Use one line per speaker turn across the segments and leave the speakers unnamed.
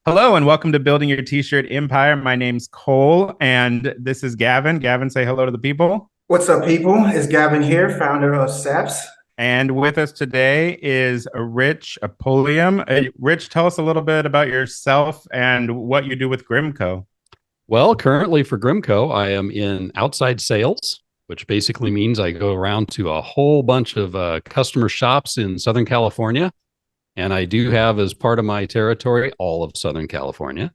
Hello and welcome to Building Your T-Shirt Empire. My name's Cole and this is Gavin. Gavin, say hello to the people.
What's up, people? It's Gavin here, founder of SAPS.
And with us today is Rich Pulliam. Rich, tell us a little bit about yourself and what you do with Grimco.
Well, currently for Grimco, I am in outside sales, which basically means I go around to a whole bunch of customer shops in Southern California. And I do have as part of my territory all of Southern California.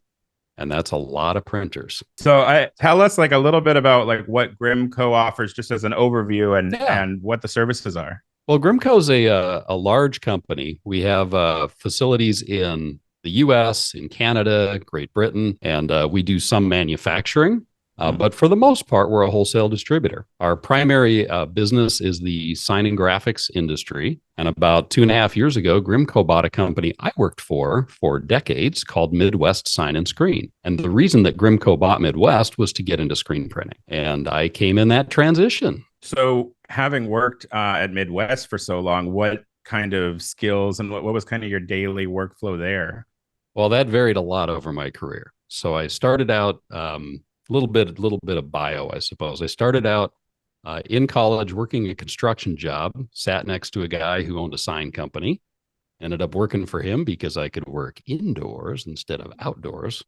And that's a lot of printers.
So tell us like a little bit about like what Grimco offers just as an overview and what the services are.
Well, Grimco is a large company. We have facilities in the US, in Canada, Great Britain, and we do some manufacturing. But for the most part, we're a wholesale distributor. Our primary business is the sign and graphics industry. And about 2.5 years ago, Grimco bought a company I worked for decades called Midwest Sign and Screen. And the reason that Grimco bought Midwest was to get into screen printing. And I came in that transition.
So having worked at Midwest for so long, what kind of skills and what was kind of your daily workflow there?
Well, that varied a lot over my career. So I started out little bit of bio, I suppose. I started out in college working a construction job, sat next to a guy who owned a sign company, ended up working for him because I could work indoors instead of outdoors.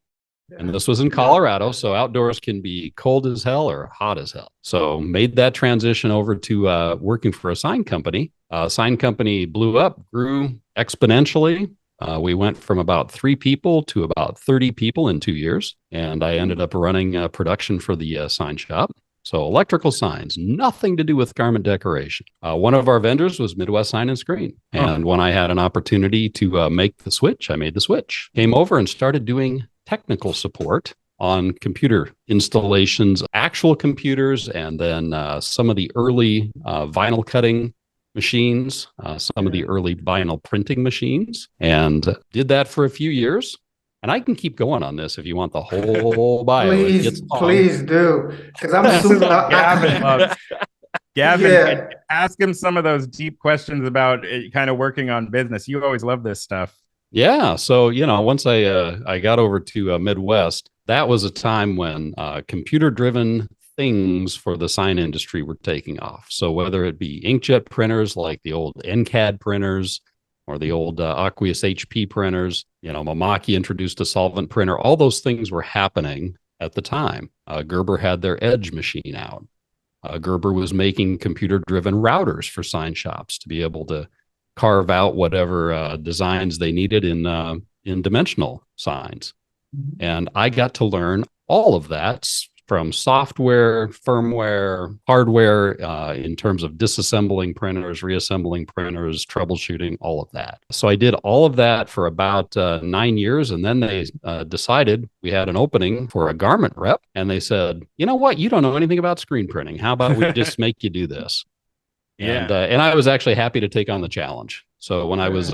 And this was in Colorado, so outdoors can be cold as hell or hot as hell. So made that transition over to working for a sign company. Sign company blew up, grew exponentially. We went from about 3 people to about 30 people in 2 years. And I ended up running production for the sign shop. So electrical signs, nothing to do with garment decoration. One of our vendors was Midwest Sign and Screen. And when I had an opportunity to make the switch, I made the switch. Came over and started doing technical support on computer installations, actual computers, and then some of the early vinyl cutting machines, some of the early vinyl printing machines, and did that for a few years. And I can keep going on this if you want the whole bio.
Please do, because I'm super.
Gavin,
Yeah.
ask him some of those deep questions about kind of working on business. You always love this stuff.
Yeah. So, once I got over to Midwest, that was a time when computer-driven things for the sign industry were taking off. So whether it be inkjet printers like the old NCAD printers or the old aqueous HP printers, Mamaki introduced a solvent printer. All those things were happening at the time. Gerber had their Edge machine out. Gerber was making computer-driven routers for sign shops to be able to carve out whatever designs they needed in dimensional signs. And I got to learn all of that from software, firmware, hardware, in terms of disassembling printers, reassembling printers, troubleshooting, all of that. So I did all of that for about 9 years. And then they decided we had an opening for a garment rep. And they said, you know what? You don't know anything about screen printing. How about we just make you do this?
Yeah.
And I was actually happy to take on the challenge. So when I was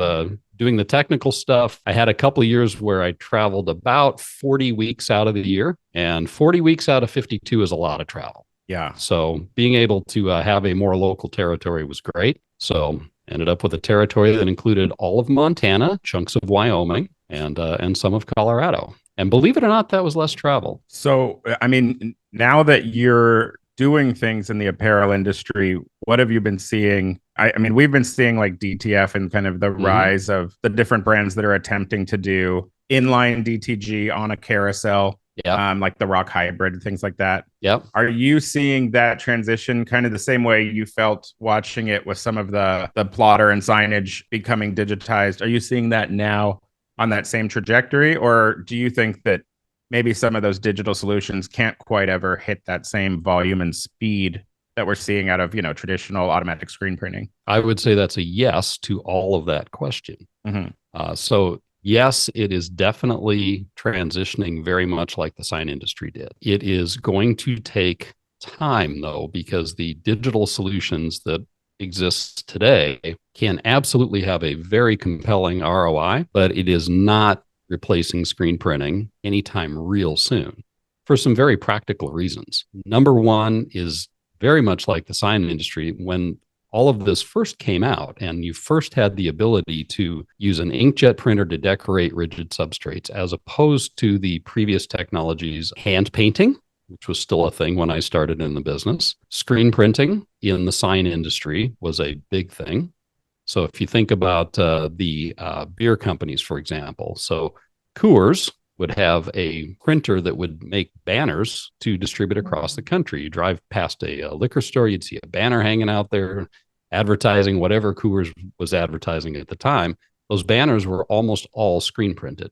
doing the technical stuff, I had a couple of years where I traveled about 40 weeks out of the year, and 40 weeks out of 52 is a lot of travel.
Yeah.
So being able to have a more local territory was great. So ended up with a territory that included all of Montana, chunks of Wyoming, and some of Colorado. And believe it or not, that was less travel.
So, I mean, now that you're doing things in the apparel industry, what have you been seeing? I mean, we've been seeing like DTF and kind of the rise of the different brands that are attempting to do inline DTG on a carousel, like the Rock Hybrid and things like that.
Yep.
Are you seeing that transition kind of the same way you felt watching it with some of the plotter and signage becoming digitized? Are you seeing that now on that same trajectory, or do you think that maybe some of those digital solutions can't quite ever hit that same volume and speed that we're seeing out of, traditional automatic screen printing?
I would say that's a yes to all of that question. So yes, it is definitely transitioning very much like the sign industry did. It is going to take time, though, because the digital solutions that exist today can absolutely have a very compelling ROI, but it is not replacing screen printing anytime real soon for some very practical reasons. Number one is very much like the sign industry. When all of this first came out and you first had the ability to use an inkjet printer to decorate rigid substrates, as opposed to the previous technologies, hand painting, which was still a thing when I started in the business. Screen printing in the sign industry was a big thing. So if you think about the beer companies, for example, so Coors would have a printer that would make banners to distribute across the country. You drive past a liquor store, you'd see a banner hanging out there advertising whatever Coors was advertising at the time. Those banners were almost all screen printed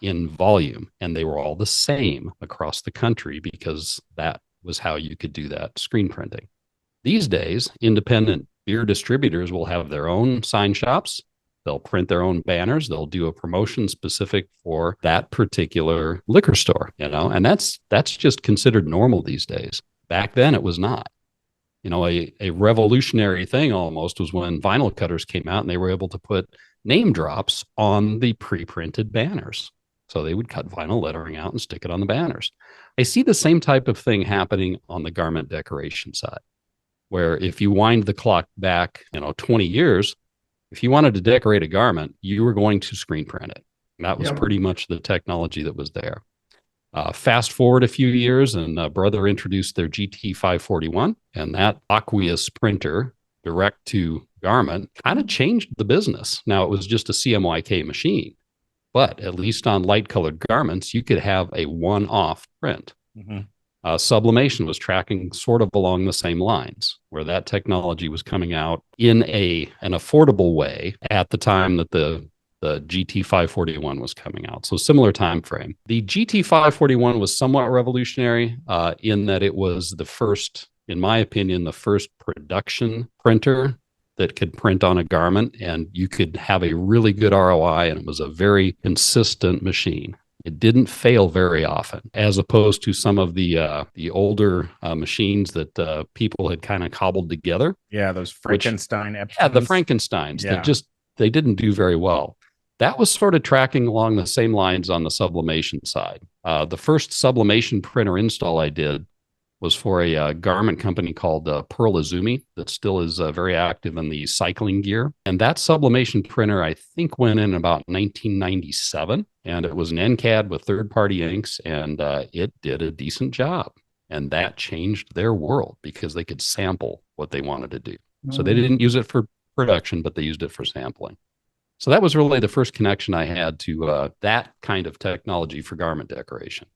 in volume, and they were all the same across the country because that was how you could do that screen printing. These days, independent beer distributors will have their own sign shops. They'll print their own banners. They'll do a promotion specific for that particular liquor store, and that's just considered normal these days. Back then, it was not. A revolutionary thing almost was when vinyl cutters came out and they were able to put name drops on the pre-printed banners. So they would cut vinyl lettering out and stick it on the banners. I see the same type of thing happening on the garment decoration side, where if you wind the clock back, 20 years, if you wanted to decorate a garment, you were going to screen print it. That was pretty much the technology that was there. Fast forward a few years, and Brother introduced their GT541, and that aqueous printer, direct to garment, kind of changed the business. Now, it was just a CMYK machine, but at least on light colored garments, you could have a one-off print. Sublimation was tracking sort of along the same lines, where that technology was coming out in an affordable way at the time that the GT541 was coming out. So similar time frame. The GT541 was somewhat revolutionary in that it was the first, in my opinion, the first production printer that could print on a garment, and you could have a really good ROI, and it was a very consistent machine. It didn't fail very often, as opposed to some of the older machines that people had kind of cobbled together.
Yeah, those Frankenstein.
The Frankensteins. They didn't do very well. That was sort of tracking along the same lines on the sublimation side. The first sublimation printer install I did was for a garment company called Pearl Izumi that still is very active in the cycling gear. And that sublimation printer, I think, went in about 1997. And it was an NCAD with third-party inks, and it did a decent job. And that changed their world because they could sample what they wanted to do. So they didn't use it for production, but they used it for sampling. So that was really the first connection I had to that kind of technology for garment decoration.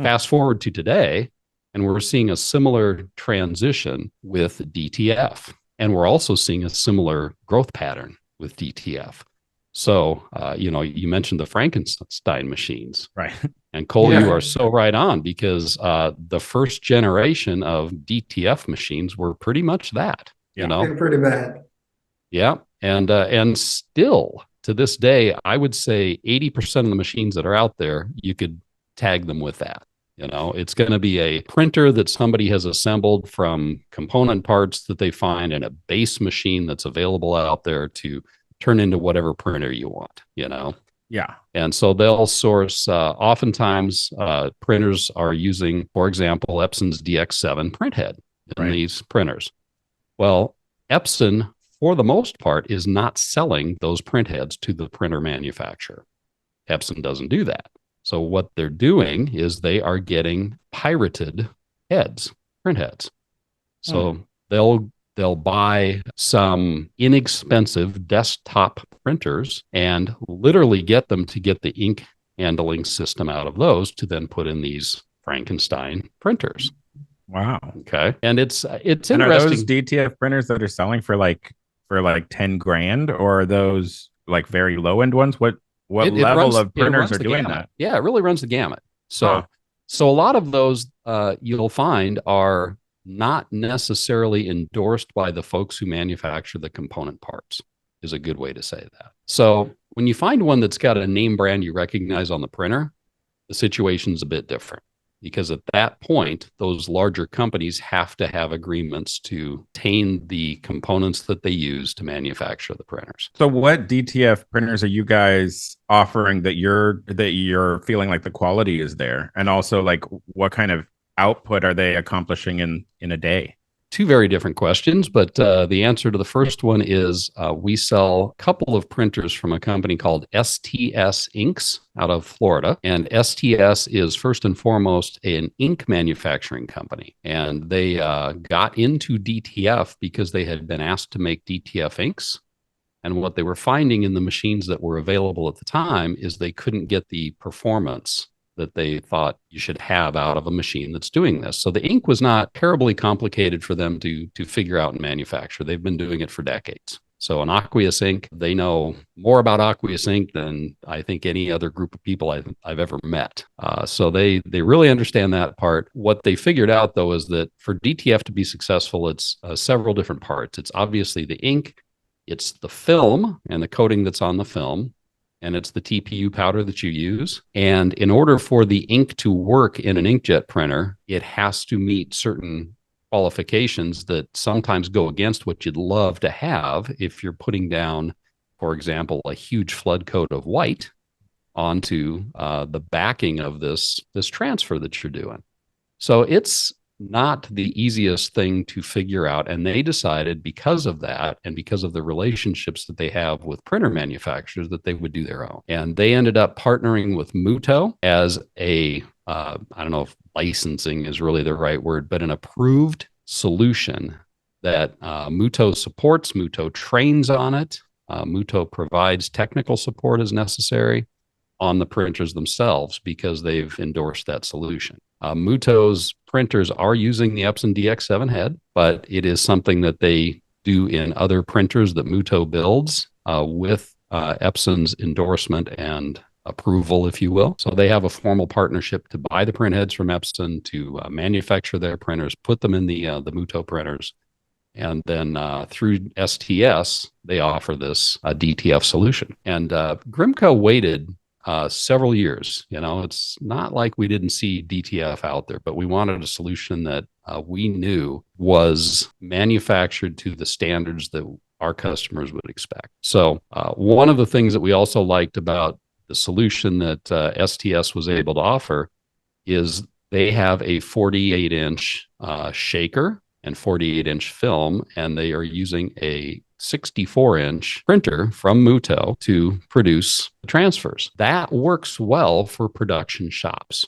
Fast forward to today, and we're seeing a similar transition with DTF. And we're also seeing a similar growth pattern with DTF. So, you mentioned the Frankenstein machines.
Right.
And Cole, you are so right on, because the first generation of DTF machines were pretty much that,
They're pretty bad.
Yeah. And still to this day, I would say 80% of the machines that are out there, you could tag them with that. It's going to be a printer that somebody has assembled from component parts that they find, and a base machine that's available out there to turn into whatever printer you want,
Yeah.
And so they'll source, oftentimes printers are using, for example, Epson's DX7 printhead in these printers. Well, Epson, for the most part, is not selling those printheads to the printer manufacturer. Epson doesn't do that. So what they're doing is they are getting pirated print heads. So they'll buy some inexpensive desktop printers and literally get them to get the ink handling system out of those to then put in these Frankenstein printers.
Wow.
Okay. And it's interesting.
And are those DTF printers that are selling for like 10 grand, or are those like very low end ones? What level of printers are doing that?
Yeah, it really runs the gamut. So a lot of those you'll find are not necessarily endorsed by the folks who manufacture the component parts, is a good way to say that. So when you find one that's got a name brand you recognize on the printer, the situation's a bit different, because at that point, those larger companies have to have agreements to obtain the components that they use to manufacture the printers.
So what DTF printers are you guys offering that you're feeling like the quality is there? And also, like, what kind of output are they accomplishing in a day?
two very different questions, but the answer to the first one is we sell a couple of printers from a company called STS Inks out of Florida. And STS is first and foremost an ink manufacturing company. And they got into DTF because they had been asked to make DTF inks. And what they were finding in the machines that were available at the time is they couldn't get the performance that they thought you should have out of a machine that's doing this. So the ink was not terribly complicated for them to figure out and manufacture. They've been doing it for decades. So an aqueous ink, they know more about aqueous ink than I think any other group of people I've ever met. So they really understand that part. What they figured out, though, is that for DTF to be successful, it's several different parts. It's obviously the ink, it's the film and the coating that's on the film, and it's the TPU powder that you use. And in order for the ink to work in an inkjet printer, it has to meet certain qualifications that sometimes go against what you'd love to have if you're putting down, for example, a huge flood coat of white onto the backing of this transfer that you're doing. So it's not the easiest thing to figure out. And they decided because of that and because of the relationships that they have with printer manufacturers that they would do their own. And they ended up partnering with Muto as I don't know if licensing is really the right word, but an approved solution that Muto supports. Muto trains on it. Muto provides technical support as necessary on the printers themselves because they've endorsed that solution. Muto's printers are using the Epson DX7 head, but it is something that they do in other printers that Muto builds with Epson's endorsement and approval, if you will. So they have a formal partnership to buy the print heads from Epson, to manufacture their printers, put them in the Muto printers, and then through STS, they offer this DTF solution. And Grimco waited several years. You know, it's not like we didn't see DTF out there, but we wanted a solution that we knew was manufactured to the standards that our customers would expect. So one of the things that we also liked about the solution that STS was able to offer is they have a 48-inch shaker and 48-inch film, and they are using a 64-inch printer from Muto to produce transfers. That works well for production shops.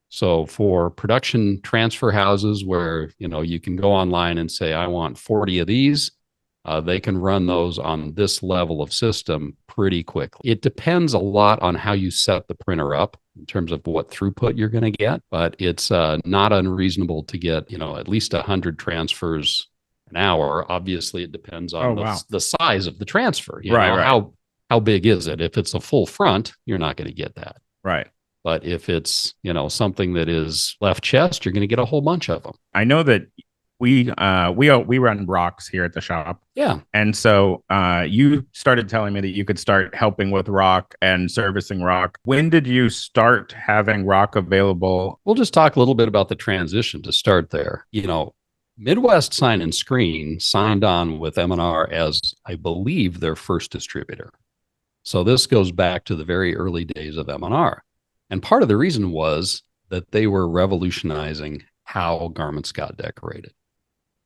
So for production transfer houses where, you know, you can go online and say, I want 40 of these, they can run those on this level of system pretty quickly. It depends a lot on how you set the printer up in terms of what throughput you're going to get, but it's not unreasonable to get, you know, at least 100 transfers an hour. Obviously, it depends on the size of the transfer. You know, how big is it? If it's a full front, you're not going to get that.
Right.
But if it's, you know, something that is left chest, you're going to get a whole bunch of them.
I know that we run rocks here at the shop.
Yeah.
And so you started telling me that you could start helping with rock and servicing rock. When did you start having rock available?
We'll just talk a little bit about the transition to start there. You know, Midwest Sign and Screen signed on with M&R as, I believe, their first distributor. So this goes back to the very early days of M&R. And part of the reason was that they were revolutionizing how garments got decorated.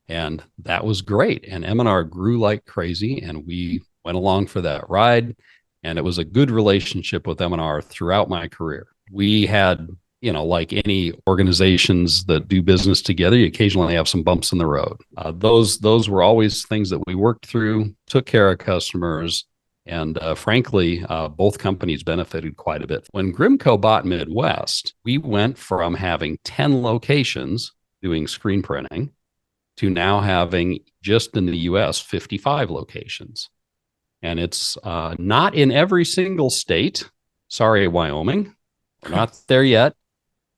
And that was great. And M&R grew like crazy, and we went along for that ride. And it was a good relationship with M&R throughout my career. We had, you know, like any organizations that do business together, you occasionally have some bumps in the road. Those were always things that we worked through, took care of customers, and frankly, both companies benefited quite a bit. When Grimco bought Midwest, we went from having 10 locations doing screen printing to now having, just in the US, 55 locations. And it's not in every single state. Sorry, Wyoming. We're not there yet.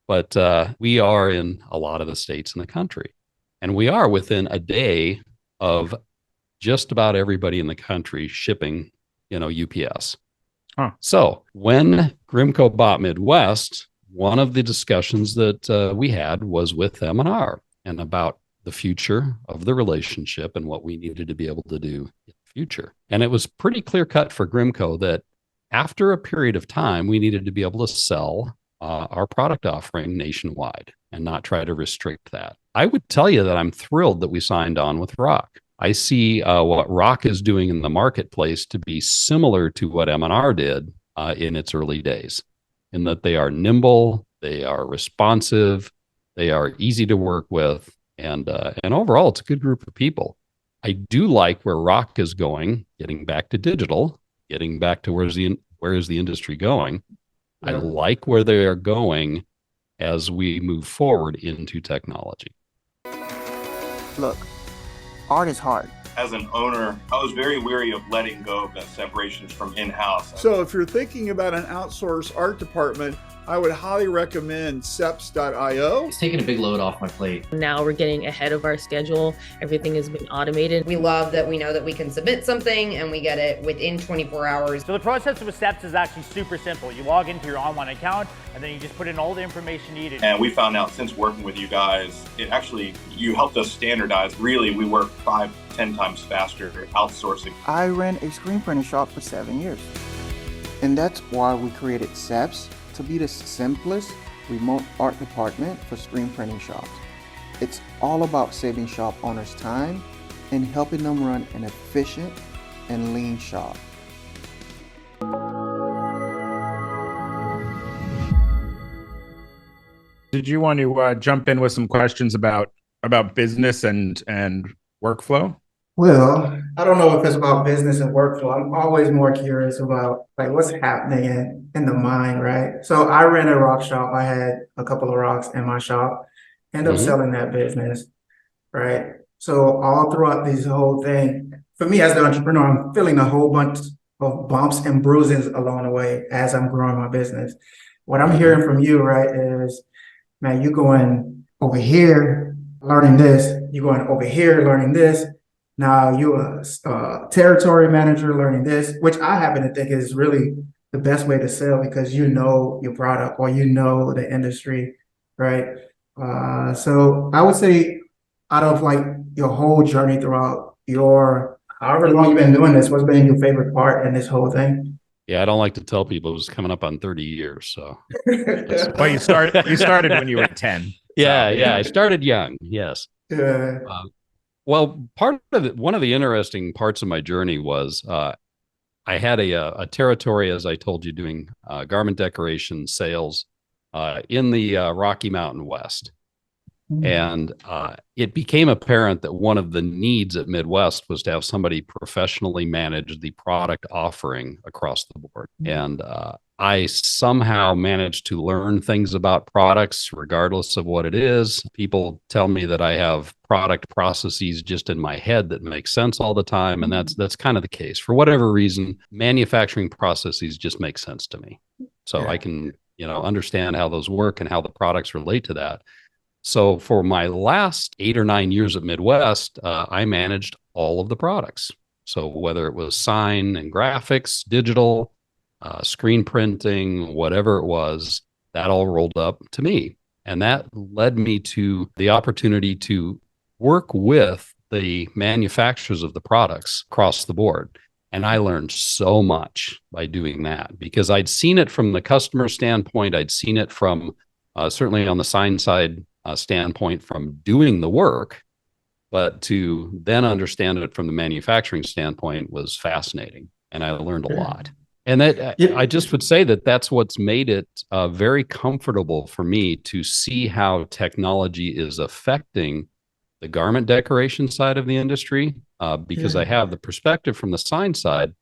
But we are in a lot of the states in the country. And we are within a day of just about everybody in the country shipping, you know, UPS. Huh. So when Grimco bought Midwest, one of the discussions that we had was with M&R and about the future of the relationship and what we needed to be able to do in the future. And it was pretty clear cut for Grimco that after a period of time, we needed to be able to sell our product offering nationwide and not try to restrict that. I would tell you that I'm thrilled that we signed on with Rock. I see what Rock is doing in the marketplace to be similar to what M&R did in its early days, in that they are nimble, they are responsive, they are easy to work with, and overall, it's a good group of people. I do like where Rock is going, getting back to digital, getting back to where is the industry going. I like where they are going as we move forward into technology.
Look, art is hard.
As an owner, I was very weary of letting go of that separations from in-house.
So if you're thinking about an outsourced art department, I would highly recommend seps.io.
It's taken a big load off my plate.
Now we're getting ahead of our schedule. Everything has been automated.
We love that we know that we can submit something and we get it within 24 hours.
So the process with SEPs is actually super simple. You log into your online account and then you just put in all the information needed.
And we found out since working with you guys, you helped us standardize. Really, we work 5-10 times faster outsourcing.
I ran a screen printing shop for 7 years. And that's why we created SEPs, to be the simplest remote art department for screen printing shops. It's all about saving shop owners time and helping them run an efficient and lean shop.
Did you want to jump in with some questions about business and workflow?
Well, I don't know if it's about business and workflow. I'm always more curious about like what's happening in the mind, right? So I ran a rock shop. I had a couple of rocks in my shop, ended up selling that business, right? So all throughout this whole thing, for me as the entrepreneur, I'm feeling a whole bunch of bumps and bruises along the way as I'm growing my business. What I'm hearing from you, right, is, man, you going over here learning this, you're going over here learning this. Now you're a territory manager learning this, which I happen to think is really the best way to sell because you know your product or you know the industry, right? So I would say out of like your whole journey throughout your, however long you've been doing this, what's been your favorite part in this whole thing?
Yeah, I don't like to tell people it was coming up on 30 years. So,
Well, you started when you were 10.
Yeah, I started young. Yes.
Yeah.
Well, one of the interesting parts of my journey was I had a territory, as I told you, doing garment decoration sales in the Rocky Mountain West. And it became apparent that one of the needs at Midwest was to have somebody professionally manage the product offering across the board. And I somehow managed to learn things about products, regardless of what it is. People tell me that I have product processes just in my head that make sense all the time. And that's kind of the case. For whatever reason, manufacturing processes just make sense to me. So I can, understand how those work and how the products relate to that. So for my last 8 or 9 years at Midwest, I managed all of the products. So whether it was sign and graphics, digital, screen printing, whatever it was, that all rolled up to me. And that led me to the opportunity to work with the manufacturers of the products across the board. And I learned so much by doing that because I'd seen it from the customer standpoint. I'd seen it from certainly on the sign side standpoint from doing the work, but to then understand it from the manufacturing standpoint was fascinating. And I learned a lot. And that I just would say that that's what's made it very comfortable for me to see how technology is affecting the garment decoration side of the industry, because I have the perspective from the sign side,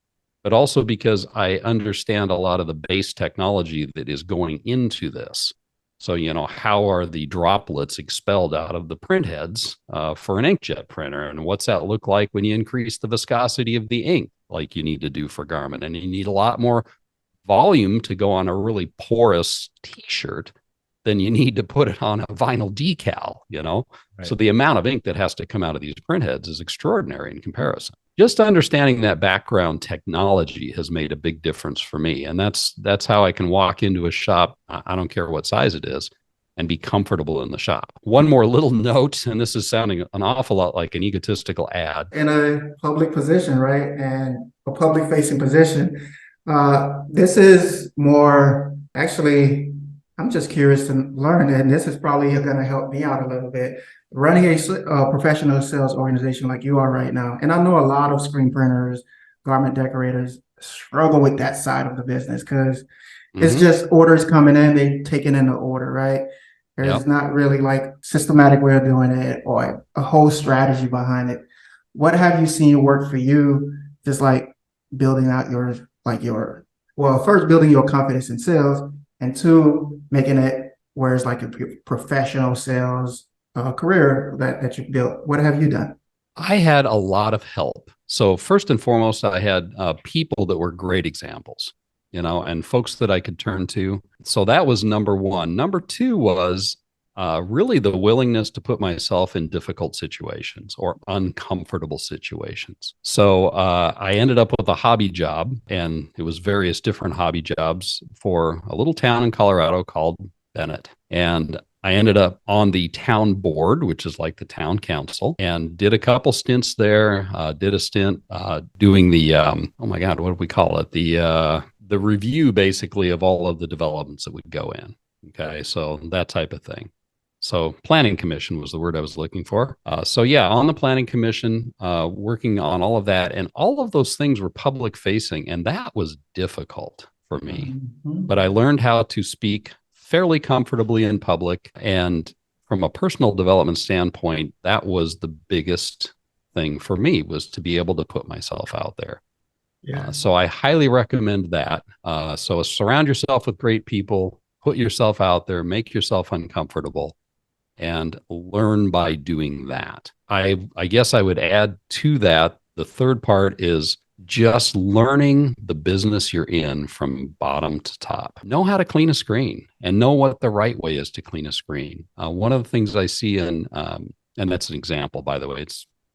but also because I understand a lot of the base technology that is going into this. So, how are the droplets expelled out of the print heads for an inkjet printer? And what's that look like when you increase the viscosity of the ink like you need to do for garment? And you need a lot more volume to go on a really porous T-shirt than you need to put it on a vinyl decal, Right. So the amount of ink that has to come out of these print heads is extraordinary in comparison. Just understanding that background technology has made a big difference for me. And that's how I can walk into a shop, I don't care what size it is, and be comfortable in the shop. One more little note, and this is sounding an awful lot like an egotistical ad.
In a public position, right? And a public facing position. This is more, actually, I'm just curious to learn, and this is probably going to help me out a little bit. running a professional sales organization like you are right now, and I know a lot of screen printers, garment decorators struggle with that side of the business because it's just orders coming in, they taking in the order, right? There's not really like systematic way of doing it or a whole strategy behind it. What have you seen work for you? Just like building out well, first building your confidence in sales, and two, making it where it's like a professional sales career that you built. What have you done?
I had a lot of help. So first and foremost, I had people that were great examples, and folks that I could turn to. So that was number one. Number two was really the willingness to put myself in difficult situations or uncomfortable situations. So I ended up with a hobby job, and it was various different hobby jobs for a little town in Colorado called Bennett. And I ended up on the town board, which is like the town council, and did a couple stints there. Did a stint doing the oh my God, what do we call it? The review basically of all of the developments that would go in. Okay, so that type of thing. So planning commission was the word I was looking for. So yeah, on the planning commission, working on all of that, and all of those things were public facing, and that was difficult for me. But I learned how to speak fairly comfortably in public. And from a personal development standpoint, that was the biggest thing for me, was to be able to put myself out there. Yeah. So I highly recommend that. So surround yourself with great people, put yourself out there, make yourself uncomfortable, and learn by doing that. I guess I would add to that, the third part is just learning the business you're in from bottom to top. Know how to clean a screen and know what the right way is to clean a screen. One of the things I see and that's an example, by the way,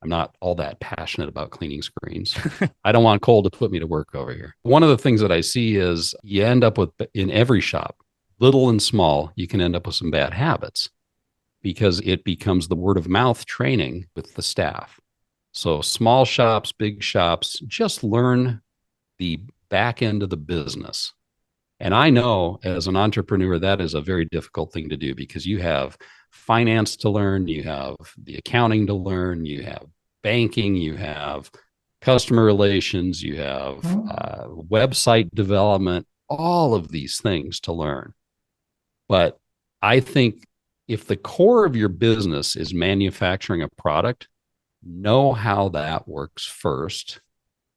I'm not all that passionate about cleaning screens. I don't want Cole to put me to work over here. One of the things that I see is you end up with, in every shop, little and small, you can end up with some bad habits because it becomes the word of mouth training with the staff. So small shops, big shops, just learn the back end of the business. And I know as an entrepreneur, that is a very difficult thing to do because you have finance to learn, you have the accounting to learn, you have banking, you have customer relations, you have website development, all of these things to learn. But I think if the core of your business is manufacturing a product, know how that works first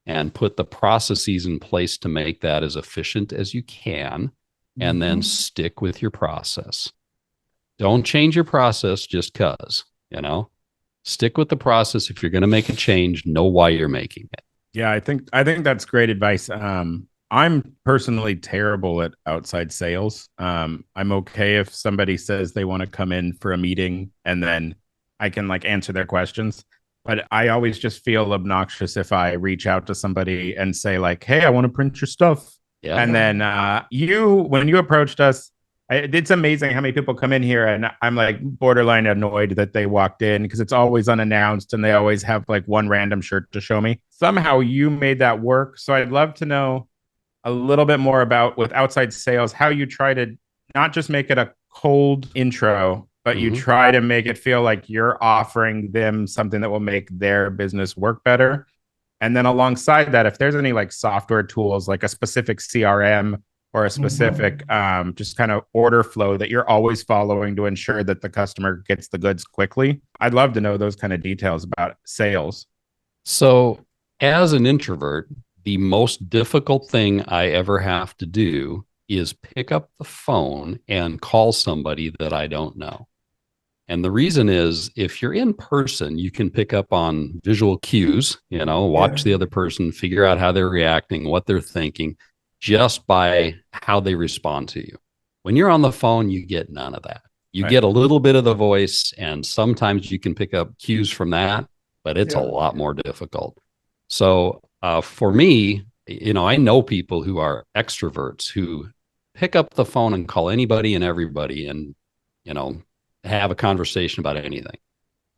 and put the processes in place to make that as efficient as you can, and then stick with your process. Don't change your process just because, stick with the process. If you're going to make a change, know why you're making it.
Yeah, I think that's great advice. I'm personally terrible at outside sales. I'm okay if somebody says they want to come in for a meeting and then I can answer their questions. But I always just feel obnoxious if I reach out to somebody and say hey, I want to print your stuff. Yeah. And then when you approached us, it's amazing how many people come in here and I'm borderline annoyed that they walked in because it's always unannounced and they always have one random shirt to show me. Somehow you made that work. So I'd love to know a little bit more about with outside sales, how you try to not just make it a cold intro, but you try to make it feel like you're offering them something that will make their business work better. And then alongside that, if there's any software tools, like a specific CRM or a specific just kind of order flow that you're always following to ensure that the customer gets the goods quickly. I'd love to know those kind of details about sales.
So as an introvert, the most difficult thing I ever have to do is pick up the phone and call somebody that I don't know. And the reason is, if you're in person, you can pick up on visual cues, watch the other person, figure out how they're reacting, what they're thinking, just by how they respond to you. When you're on the phone, you get none of that. You get a little bit of the voice, and sometimes you can pick up cues from that, but it's a lot more difficult. So for me, I know people who are extroverts who pick up the phone and call anybody and everybody and, have a conversation about anything.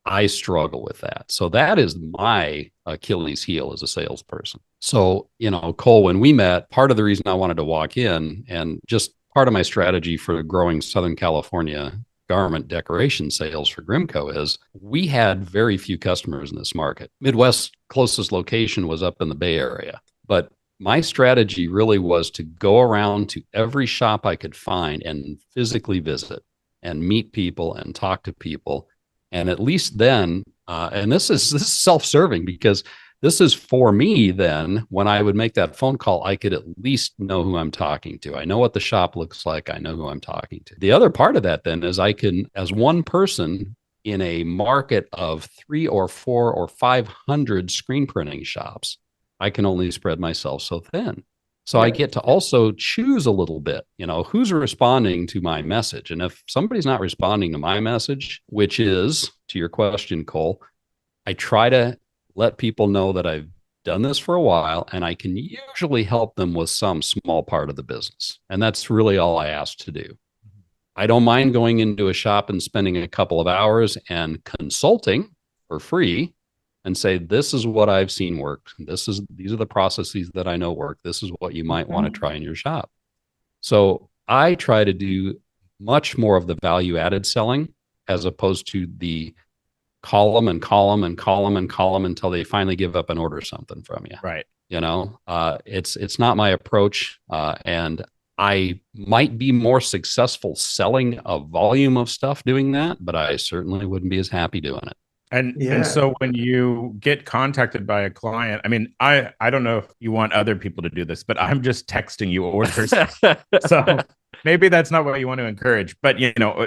I struggle with that. So that is my Achilles heel as a salesperson. So, Cole, when we met, part of the reason I wanted to walk in, and just part of my strategy for growing Southern California garment decoration sales for Grimco is we had very few customers in this market. Midwest's closest location was up in the Bay Area. But my strategy really was to go around to every shop I could find and physically visit and meet people and talk to people. And at least then, and this is self-serving, because this is for me then, when I would make that phone call, I could at least know who I'm talking to. I know what the shop looks like. I know who I'm talking to. The other part of that then is I can, as one person in a market of 3 or 4 or 500 screen printing shops, I can only spread myself so thin. So I get to also choose a little bit, who's responding to my message. And if somebody's not responding to my message, which is, to your question, Cole, I try to let people know that I've done this for a while and I can usually help them with some small part of the business. And that's really all I ask to do. I don't mind going into a shop and spending a couple of hours and consulting for free and say, this is what I've seen work. These are the processes that I know work. This is what you might want to try in your shop. So I try to do much more of the value added selling as opposed to the call them and call them and call them and call them until they finally give up and order something from you.
Right.
It's not my approach. And I might be more successful selling a volume of stuff doing that, but I certainly wouldn't be as happy doing it.
And so when you get contacted by a client, I mean, I don't know if you want other people to do this, but I'm just texting you orders. So maybe that's not what you want to encourage, but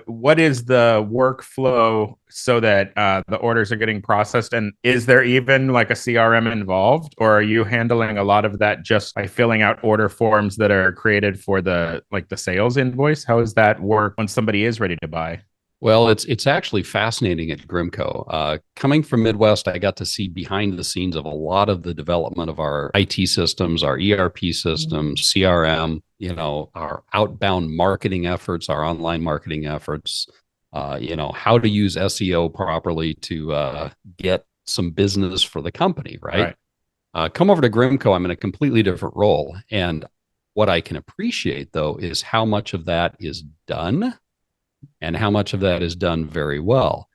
what is the workflow so that the orders are getting processed? And is there even like a CRM involved, or are you handling a lot of that just by filling out order forms that are created for the sales invoice? How does that work when somebody is ready to buy?
Well, it's actually fascinating at Grimco. Coming from Midwest, I got to see behind the scenes of a lot of the development of our IT systems, our ERP systems, CRM, our outbound marketing efforts, our online marketing efforts, how to use SEO properly to get some business for the company, right? Come over to Grimco, I'm in a completely different role. And what I can appreciate, though, is how much of that is done and how much of that is done very well.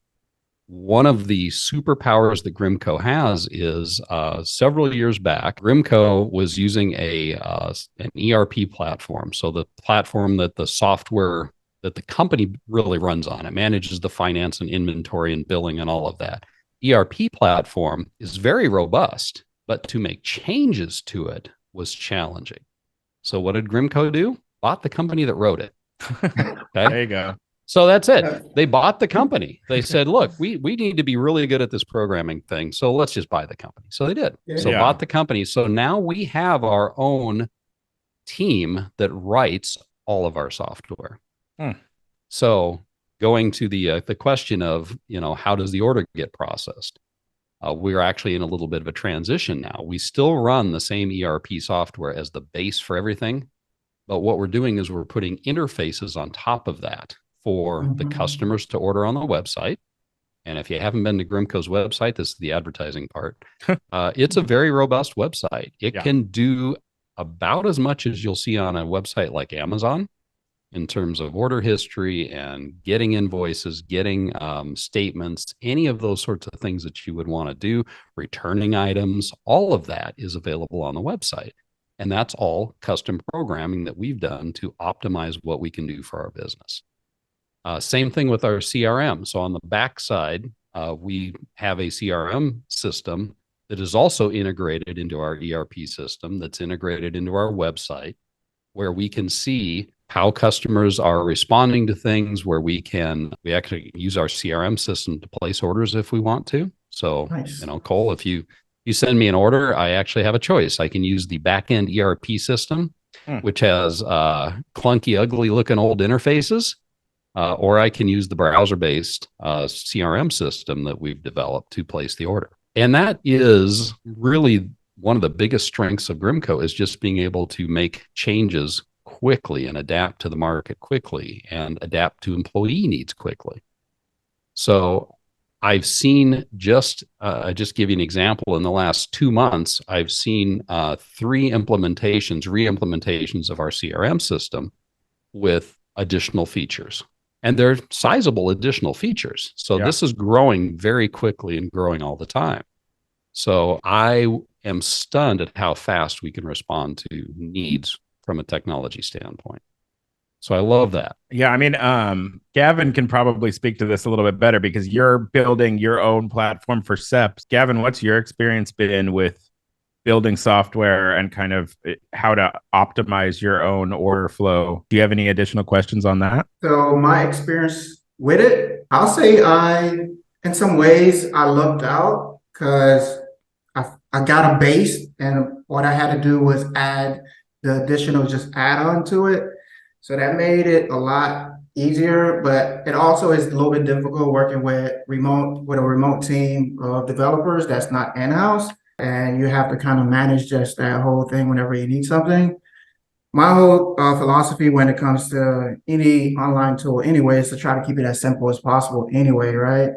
One of the superpowers that Grimco has is several years back, Grimco was using an ERP platform. So the platform that the software that the company really runs on, it manages the finance and inventory and billing and all of that. ERP platform is very robust, but to make changes to it was challenging. So what did Grimco do? Bought the company that wrote it. Okay?
There you go.
So that's it. They bought the company. They said, look, we need to be really good at this programming thing. So let's just buy the company. So they did. Bought the company. So now we have our own team that writes all of our software. So going to the question of, how does the order get processed? We're actually in a little bit of a transition now. We still run the same ERP software as the base for everything. But what we're doing is we're putting interfaces on top of that for the customers to order on the website. And if you haven't been to Grimco's website, this is the advertising part. It's a very robust website. It can do about as much as you'll see on a website like Amazon in terms of order history and getting invoices, getting statements, any of those sorts of things that you would want to do, returning items, all of that is available on the website. And that's all custom programming that we've done to optimize what we can do for our business. Same thing with our CRM. So on the back side, we have a CRM system that is also integrated into our ERP system, that's integrated into our website, where we can see how customers are responding to things, where we actually use our CRM system to place orders if we want to. So,
Nice.
Cole, if you send me an order, I actually have a choice. I can use the back-end ERP system, which has clunky, ugly looking old interfaces, or I can use the browser-based CRM system that we've developed to place the order. And that is really one of the biggest strengths of Grimco, is just being able to make changes quickly and adapt to the market quickly and adapt to employee needs quickly. So I've seen just give you an example. In the last 2 months, I've seen 3 re-implementations of our CRM system with additional features. And they're sizable additional features. So this is growing very quickly and growing all the time. So I am stunned at how fast we can respond to needs from a technology standpoint. So I love that.
Yeah, I mean, Gavin can probably speak to this a little bit better because you're building your own platform for SEPs. Gavin, what's your experience been with building software and kind of how to optimize your own order flow? Do you have any additional questions on that?
So my experience with it, I'll say in some ways, I lucked out because I got a base, and what I had to do was add the additional just add-on to it. So that made it a lot easier, but it also is a little bit difficult working with a remote team of developers that's not in-house, and you have to kind of manage just that whole thing whenever you need something. My whole philosophy when it comes to any online tool anyway is to try to keep it as simple as possible anyway, right?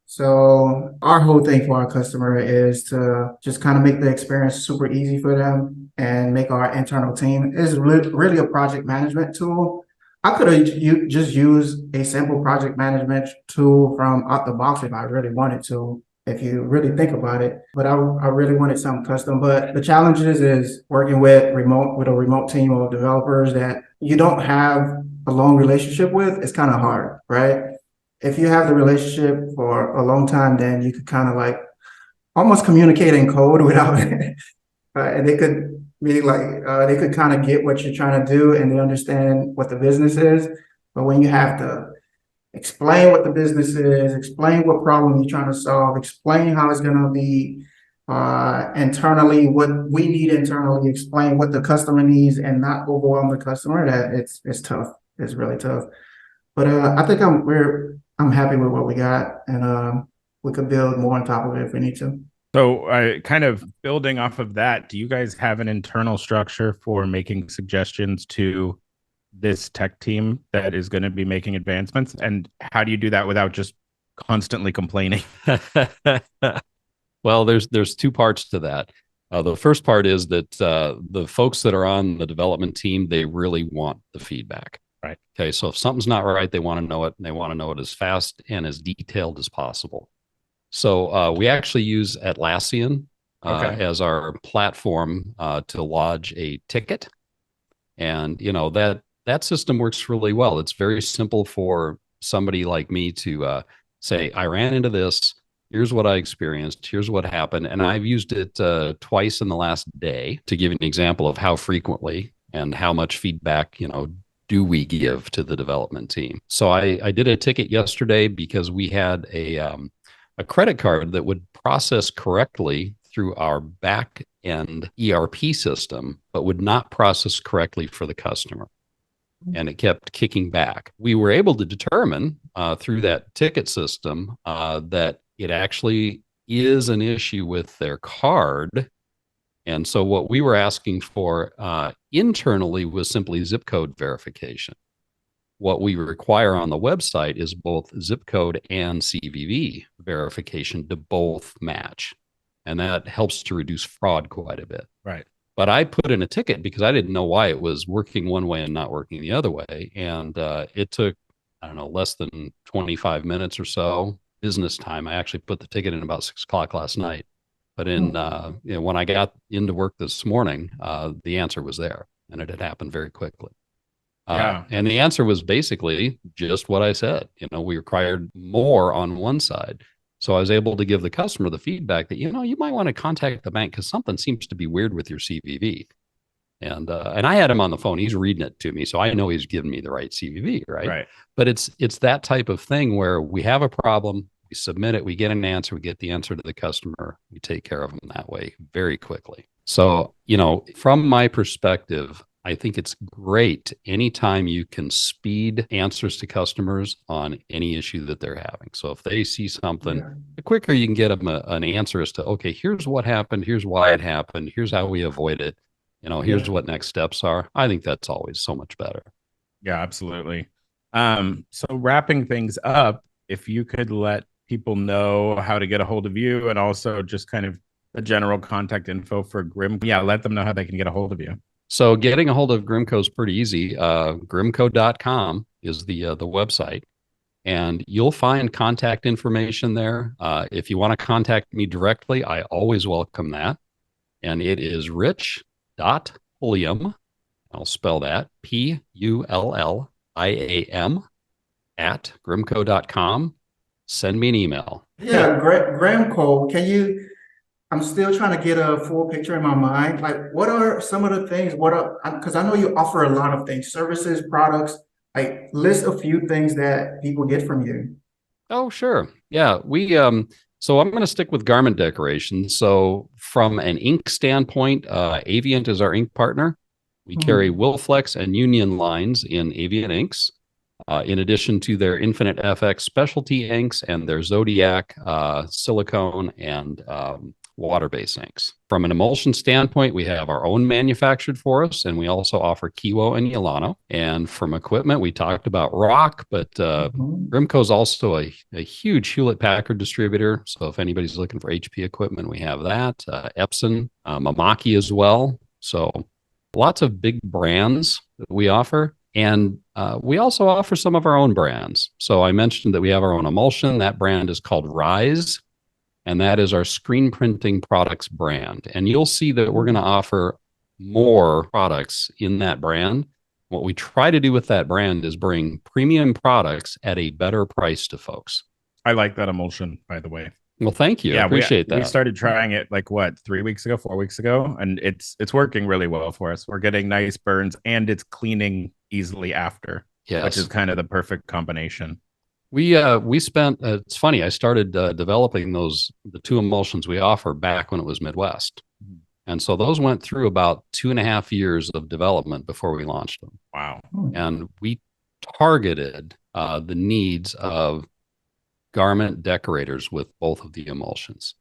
So our whole thing for our customer is to just kind of make the experience super easy for them and make our internal team is really a project management tool. I could have just used a simple project management tool from out the box if I really wanted to, if you really think about it. But I really wanted something custom. But the challenges is working with a remote team of developers that you don't have a long relationship with. It's kind of hard, right? If you have the relationship for a long time, then you could kind of like almost communicate in code without it. And they could be like, they could kind of get what you're trying to do and they understand what the business is. But when you have to explain what the business is, explain what problem you're trying to solve, explain how it's going to be internally, what we need internally, explain what the customer needs and not overwhelm the customer, that it's tough. It's really tough. But I think I'm happy with what we got, and we could build more on top of it if we need to.
So, kind of building off of that, do you guys have an internal structure for making suggestions to this tech team that is going to be making advancements? And how do you do that without just constantly complaining?
Well, there's two parts to that. The first part is that the folks that are on the development team, they really want the feedback.
Right.
Okay. So if something's not right, they want to know it, and they want to know it as fast and as detailed as possible. So we actually use Atlassian as our platform to lodge a ticket. And, that system works really well. It's very simple for somebody like me to say, I ran into this. Here's what I experienced. Here's what happened. And I've used it twice in the last day to give an example of how frequently and how much feedback, do we give to the development team. So I did a ticket yesterday because we had a credit card that would process correctly through our back end ERP system, but would not process correctly for the customer. And it kept kicking back. We were able to determine through that ticket system that it actually is an issue with their card. And so what we were asking for internally was simply zip code verification. What we require on the website is both zip code and CVV verification to both match. And that helps to reduce fraud quite a bit.
Right.
But I put in a ticket because I didn't know why it was working one way and not working the other way. And it took, less than 25 minutes or so business time. I actually put the ticket in about 6 o'clock last night. But when I got into work this morning, the answer was there, and it had happened very quickly. And the answer was basically just what I said. We required more on one side. So I was able to give the customer the feedback that, you might want to contact the bank because something seems to be weird with your CVV. And I had him on the phone. He's reading it to me. So I know he's giving me the right CVV, right?
Right.
But it's that type of thing where we have a problem. We submit it, we get an answer, we get the answer to the customer, we take care of them that way very quickly. So, from my perspective, I think it's great anytime you can speed answers to customers on any issue that they're having. So if they see something, the quicker you can get them an answer as to, okay, here's what happened, here's why it happened, here's how we avoid it, here's what next steps are. I think that's always so much better.
Yeah, absolutely. So wrapping things up, if you could let people know how to get a hold of you and also just kind of the general contact info for Grimco. Yeah, let them know how they can get a hold of you.
So getting a hold of Grimco is pretty easy. Grimco.com is the website. and you'll find contact information there. If you want to contact me directly, I always welcome that. And it is rich.pulliam. I'll spell that Pulliam at grimco.com. Send me an email.
Yeah, Gramco, I'm still trying to get a full picture in my mind. Like, what are some of the things? Because I know you offer a lot of things, services, products. Like, list a few things that people get from you.
Oh, sure. Yeah, so I'm going to stick with garment decoration. So from an ink standpoint, Avient is our ink partner. We carry Wilflex and Union lines in Avient inks, in addition to their Infinite FX specialty inks and their Zodiac silicone and water-based inks. From an emulsion standpoint, we have our own manufactured for us, and we also offer Kiwo and Yolano. And from equipment, we talked about Rock, but Grimco is also a huge Hewlett-Packard distributor. So if anybody's looking for HP equipment, we have that. Epson, Mamaki as well. So lots of big brands that we offer. And we also offer some of our own brands. So I mentioned that we have our own emulsion. That brand is called Rise, and that is our screen printing products brand. And you'll see that we're going to offer more products in that brand. What we try to do with that brand is bring premium products at a better price to folks.
I like that emulsion, by the way.
Well, thank you. I appreciate that.
We started trying it like 3 weeks ago, 4 weeks ago, and it's working really well for us. We're getting nice burns and it's cleaning easily after, which is kind of the perfect combination.
We spent, it's funny, I started developing the two emulsions we offer back when it was Midwest. And so those went through about 2.5 years of development before we launched them.
Wow.
And we targeted the needs of garment decorators with both of the emulsions.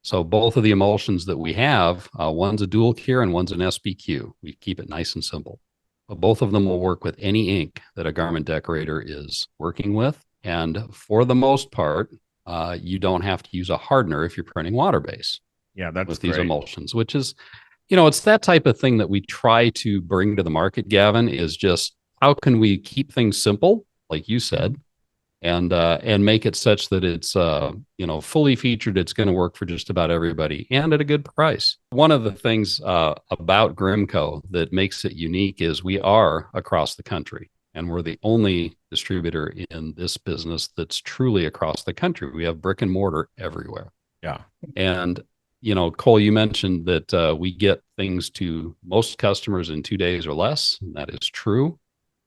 So both of the emulsions that we have, one's a dual cure and one's an SBQ. We keep it nice and simple. But both of them will work with any ink that a garment decorator is working with. And for the most part, you don't have to use a hardener if you're printing water-based.
Yeah, that's
with these emulsions, which is, it's that type of thing that we try to bring to the market, Gavin, is just how can we keep things simple, like you said, and make it such that it's fully featured. It's going to work for just about everybody and at a good price. One of the things about Grimco that makes it unique is we are across the country. And we're the only distributor in this business that's truly across the country. We have brick and mortar everywhere.
Yeah.
And, Cole, you mentioned that we get things to most customers in 2 days or less. And that is true.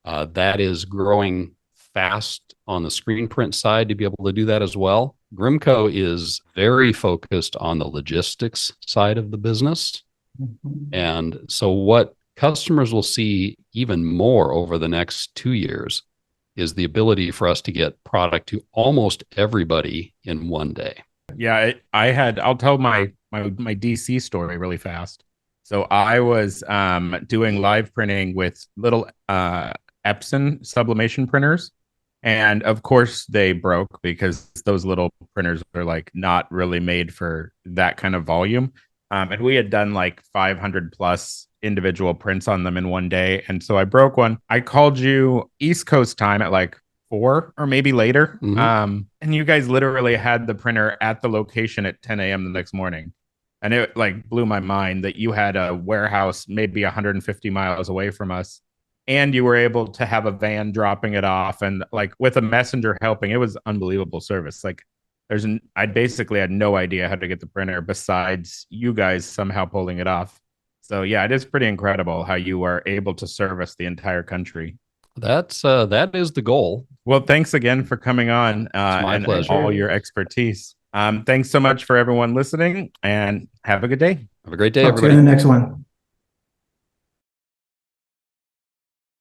That is growing fast on the screen print side to be able to do that as well. Grimco is very focused on the logistics side of the business. And so what customers will see even more over the next 2 years is the ability for us to get product to almost everybody in one day.
Yeah, I'll tell my DC story really fast. So I was doing live printing with little Epson sublimation printers. And of course they broke because those little printers are like not really made for that kind of volume. And we had done like 500 plus individual prints on them in one day. And so I broke one. I called you East Coast time at like 4 or maybe later. And you guys literally had the printer at the location at 10 a.m. the next morning. And it like blew my mind that you had a warehouse maybe 150 miles away from us. And you were able to have a van dropping it off and like with a messenger helping. It was unbelievable service. Like I basically had no idea how to get the printer besides you guys somehow pulling it off. So yeah, it is pretty incredible how you are able to service the entire country.
That is the goal.
Well, thanks again for coming on
my pleasure.
And all your expertise. Thanks so much for everyone listening and have a good day.
Have a great day,
Talk
everybody.
to you in the next one.